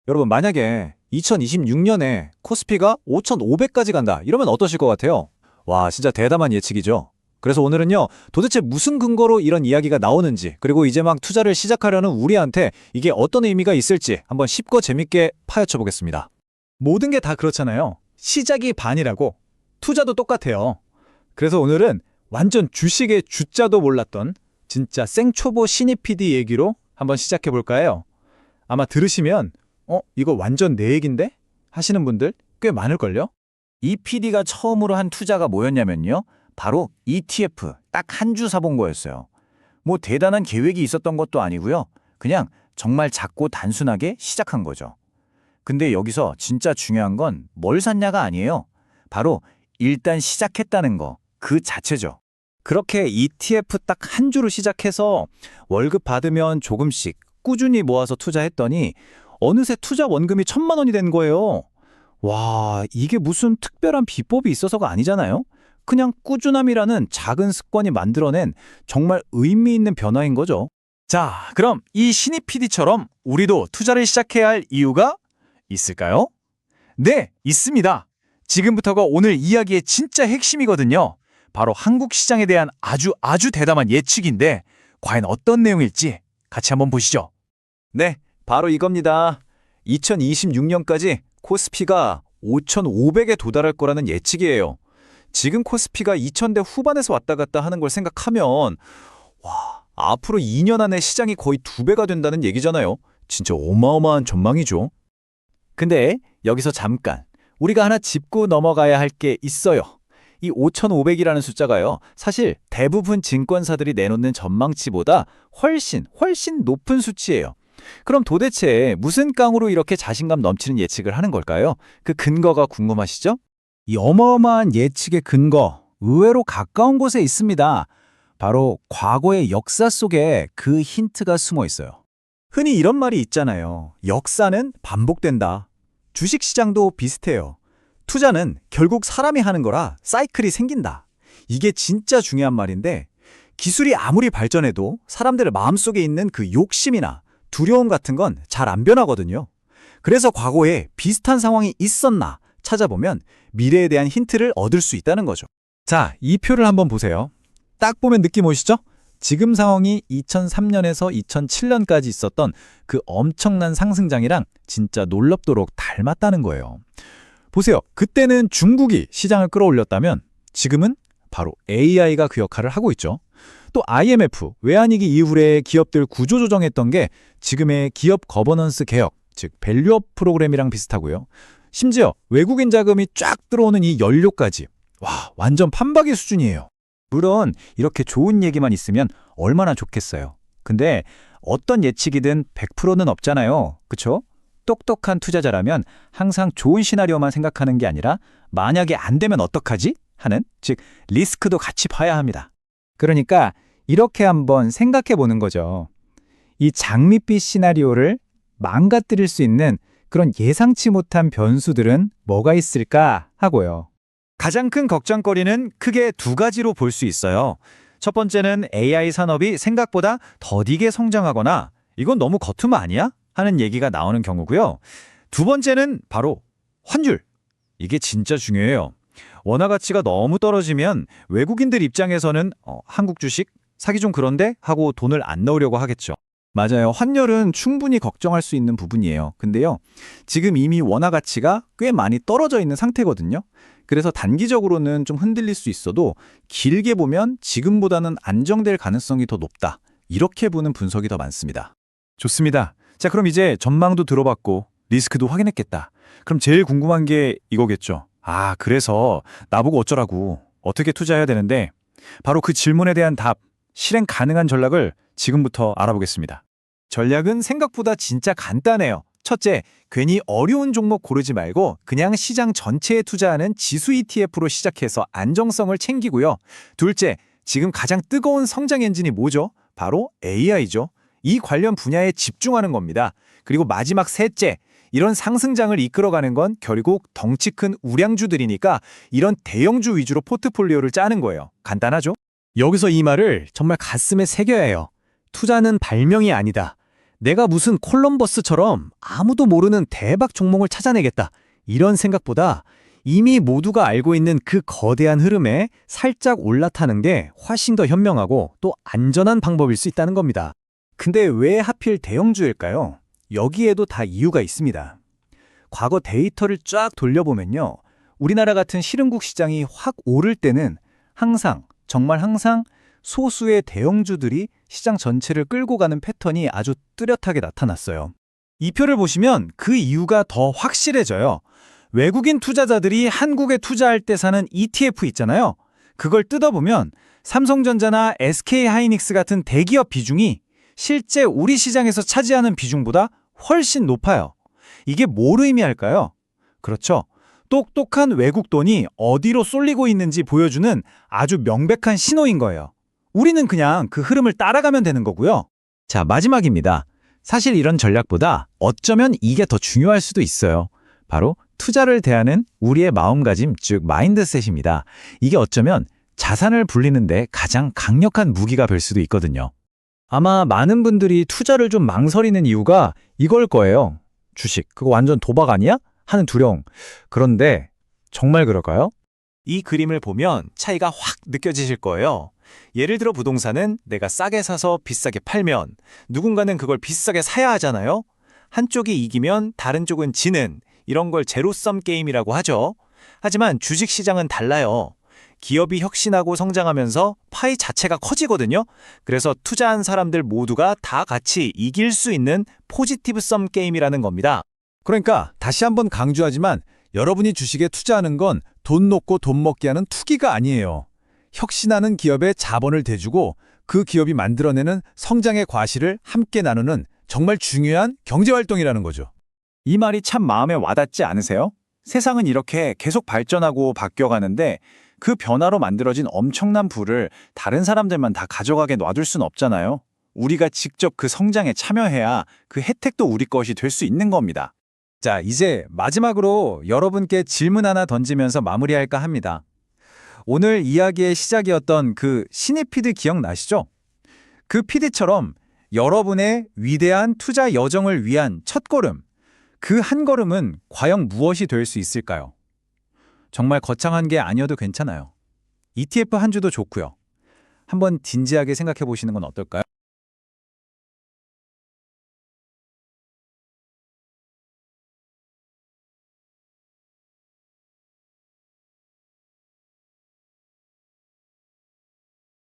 여러분, 만약에 2026년에 코스피가 5,500까지 간다, 이러면 어떠실 것 같아요? 와, 진짜 대담한 예측이죠. 그래서 오늘은요, 도대체 무슨 근거로 이런 이야기가 나오는지, 그리고 이제 막 투자를 시작하려는 우리한테 이게 어떤 의미가 있을지 한번 쉽고 재밌게 파헤쳐 보겠습니다. 모든 게 다 그렇잖아요. 시작이 반이라고. 투자도 똑같아요. 그래서 오늘은 완전 주식의 주자도 몰랐던 진짜 생초보 신입 PD 얘기로 한번 시작해 볼까요? 아마 들으시면 이거 완전 내 얘긴데? 하시는 분들 꽤 많을걸요? 이 PD가 처음으로 한 투자가 뭐였냐면요. 바로 ETF 딱 한 주 사본 거였어요. 뭐 대단한 계획이 있었던 것도 아니고요. 그냥 정말 작고 단순하게 시작한 거죠. 근데 여기서 진짜 중요한 건 뭘 샀냐가 아니에요. 바로 일단 시작했다는 거, 그 자체죠. 그렇게 ETF 딱 한 주로 시작해서 월급 받으면 조금씩 꾸준히 모아서 투자했더니 어느새 투자 원금이 1,000만 원이 된 거예요. 와, 이게 무슨 특별한 비법이 있어서가 아니잖아요? 그냥 꾸준함이라는 작은 습관이 만들어낸 정말 의미 있는 변화인 거죠. 자, 그럼 이 신입 PD처럼 우리도 투자를 시작해야 할 이유가 있을까요? 네, 있습니다. 지금부터가 오늘 이야기의 진짜 핵심이거든요. 바로 한국 시장에 대한 아주 대담한 예측인데 과연 어떤 내용일지 같이 한번 보시죠. 네, 바로 이겁니다. 2026년까지 코스피가 5,500에 도달할 거라는 예측이에요. 지금 코스피가 2,000대 후반에서 왔다 갔다 하는 걸 생각하면 와, 앞으로 2년 안에 시장이 거의 2배가 된다는 얘기잖아요. 진짜 어마어마한 전망이죠. 근데 여기서 잠깐 우리가 하나 짚고 넘어가야 할 게 있어요. 이 5,500이라는 숫자가요. 사실 대부분 증권사들이 내놓는 전망치보다 훨씬 높은 수치예요. 그럼 도대체 무슨 깡으로 이렇게 자신감 넘치는 예측을 하는 걸까요? 그 근거가 궁금하시죠? 이 어마어마한 예측의 근거, 의외로 가까운 곳에 있습니다. 바로 과거의 역사 속에 그 힌트가 숨어 있어요. 흔히 이런 말이 있잖아요. 역사는 반복된다. 주식시장도 비슷해요. 투자는 결국 사람이 하는 거라 사이클이 생긴다. 이게 진짜 중요한 말인데 기술이 아무리 발전해도 사람들의 마음속에 있는 그 욕심이나 두려움 같은 건 잘 안 변하거든요. 그래서 과거에 비슷한 상황이 있었나 찾아보면 미래에 대한 힌트를 얻을 수 있다는 거죠. 자, 이 표를 한번 보세요. 딱 보면 느낌 오시죠? 지금 상황이 2003년에서 2007년까지 있었던 그 엄청난 상승장이랑 진짜 놀랍도록 닮았다는 거예요. 보세요. 그때는 중국이 시장을 끌어올렸다면 지금은 바로 AI가 그 역할을 하고 있죠. 또 IMF, 외환위기 이후에 기업들 구조조정했던 게 지금의 기업 거버넌스 개혁, 즉 밸류업 프로그램이랑 비슷하고요. 심지어 외국인 자금이 쫙 들어오는 이 연료까지. 와, 완전 판박이 수준이에요. 물론 이렇게 좋은 얘기만 있으면 얼마나 좋겠어요. 근데 어떤 예측이든 100%는 없잖아요. 그쵸? 똑똑한 투자자라면 항상 좋은 시나리오만 생각하는 게 아니라 만약에 안 되면 어떡하지? 하는, 즉 리스크도 같이 봐야 합니다. 그러니까 이렇게 한번 생각해 보는 거죠. 이 장밋빛 시나리오를 망가뜨릴 수 있는 그런 예상치 못한 변수들은 뭐가 있을까 하고요. 가장 큰 걱정거리는 크게 두 가지로 볼 수 있어요. 첫 번째는 AI 산업이 생각보다 더디게 성장하거나 이건 너무 거품 아니야? 하는 얘기가 나오는 경우고요. 두 번째는 바로 환율. 이게 진짜 중요해요. 원화 가치가 너무 떨어지면 외국인들 입장에서는 한국 주식 사기 좀 그런데 하고 돈을 안 넣으려고 하겠죠. 맞아요. 환율은 충분히 걱정할 수 있는 부분이에요. 근데요, 지금 이미 원화 가치가 꽤 많이 떨어져 있는 상태거든요. 그래서 단기적으로는 좀 흔들릴 수 있어도 길게 보면 지금보다는 안정될 가능성이 더 높다. 이렇게 보는 분석이 더 많습니다. 좋습니다. 자, 그럼 이제 전망도 들어봤고 리스크도 확인했겠다. 그럼 제일 궁금한 게 이거겠죠. 아, 그래서 나보고 어쩌라고, 어떻게 투자해야 되는데 바로 그 질문에 대한 답, 실행 가능한 전략을 지금부터 알아보겠습니다. 전략은 생각보다 진짜 간단해요. 첫째, 괜히 어려운 종목 고르지 말고 그냥 시장 전체에 투자하는 지수 ETF로 시작해서 안정성을 챙기고요. 둘째, 지금 가장 뜨거운 성장 엔진이 뭐죠? 바로 AI죠. 이 관련 분야에 집중하는 겁니다. 그리고 마지막 셋째, 이런 상승장을 이끌어가는 건 결국 덩치 큰 우량주들이니까 이런 대형주 위주로 포트폴리오를 짜는 거예요. 간단하죠? 여기서 이 말을 정말 가슴에 새겨야 해요. 투자는 발명이 아니다. 내가 무슨 콜럼버스처럼 아무도 모르는 대박 종목을 찾아내겠다. 이런 생각보다 이미 모두가 알고 있는 그 거대한 흐름에 살짝 올라타는 게 훨씬 더 현명하고 또 안전한 방법일 수 있다는 겁니다. 근데 왜 하필 대형주일까요? 여기에도 다 이유가 있습니다. 과거 데이터를 쫙 돌려보면요. 우리나라 같은 실흥국 시장이 확 오를 때는 항상, 정말 항상 소수의 대형주들이 시장 전체를 끌고 가는 패턴이 아주 뚜렷하게 나타났어요. 이 표를 보시면 그 이유가 더 확실해져요. 외국인 투자자들이 한국에 투자할 때 사는 ETF 있잖아요. 그걸 뜯어보면 삼성전자나 SK하이닉스 같은 대기업 비중이 실제 우리 시장에서 차지하는 비중보다 훨씬 높아요. 이게 뭘 의미할까요? 그렇죠. 똑똑한 외국 돈이 어디로 쏠리고 있는지 보여주는 아주 명백한 신호인 거예요. 우리는 그냥 그 흐름을 따라가면 되는 거고요. 자, 마지막입니다. 사실 이런 전략보다 어쩌면 이게 더 중요할 수도 있어요. 바로 투자를 대하는 우리의 마음가짐, 즉 마인드셋입니다. 이게 어쩌면 자산을 불리는데 가장 강력한 무기가 될 수도 있거든요. 아마 많은 분들이 투자를 좀 망설이는 이유가 이걸 거예요. 주식, 그거 완전 도박 아니야? 하는 두려움. 그런데 정말 그럴까요? 이 그림을 보면 차이가 확 느껴지실 거예요. 예를 들어 부동산은 내가 싸게 사서 비싸게 팔면 누군가는 그걸 비싸게 사야 하잖아요. 한쪽이 이기면 다른 쪽은 지는 이런 걸 제로섬 게임이라고 하죠. 하지만 주식시장은 달라요. 기업이 혁신하고 성장하면서 파이 자체가 커지거든요. 그래서 투자한 사람들 모두가 다 같이 이길 수 있는 포지티브 썸 게임이라는 겁니다. 그러니까 다시 한번 강조하지만 여러분이 주식에 투자하는 건 돈 놓고 돈 먹게 하는 투기가 아니에요. 혁신하는 기업에 자본을 대주고 그 기업이 만들어내는 성장의 과실을 함께 나누는 정말 중요한 경제활동이라는 거죠. 이 말이 참 마음에 와닿지 않으세요? 세상은 이렇게 계속 발전하고 바뀌어가는데 그 변화로 만들어진 엄청난 부를 다른 사람들만 다 가져가게 놔둘 순 없잖아요. 우리가 직접 그 성장에 참여해야 그 혜택도 우리 것이 될 수 있는 겁니다. 자, 이제 마지막으로 여러분께 질문 하나 던지면서 마무리할까 합니다. 오늘 이야기의 시작이었던 그 신입 PD 기억나시죠? 그 PD처럼 여러분의 위대한 투자 여정을 위한 첫걸음, 그 한 걸음은 과연 무엇이 될 수 있을까요? 정말 거창한 게 아니어도 괜찮아요. ETF 한 주도 좋고요. 한번 진지하게 생각해 보시는 건 어떨까요?